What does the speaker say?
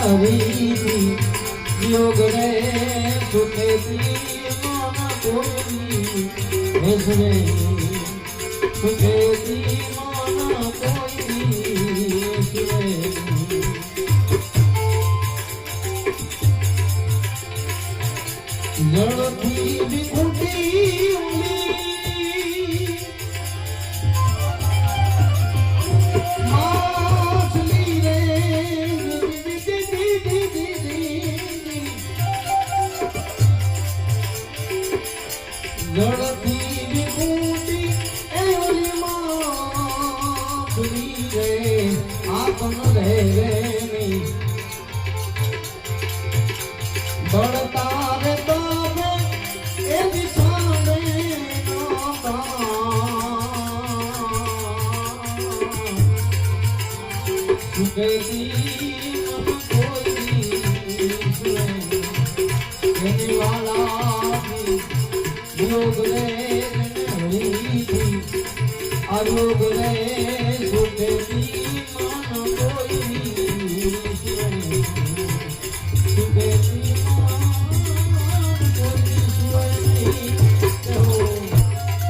હરી योग रे सुखेती मन कोई हेसरे सुखेती मन कोई हेसरे जड़ती विकुटी जड़ती विकुटी एवली माधुरी रे आपन रे नहीं बढ़ता रे बाबे ए दिशाने सुखेती कोई वाला योग रे हरी थी अयोग रे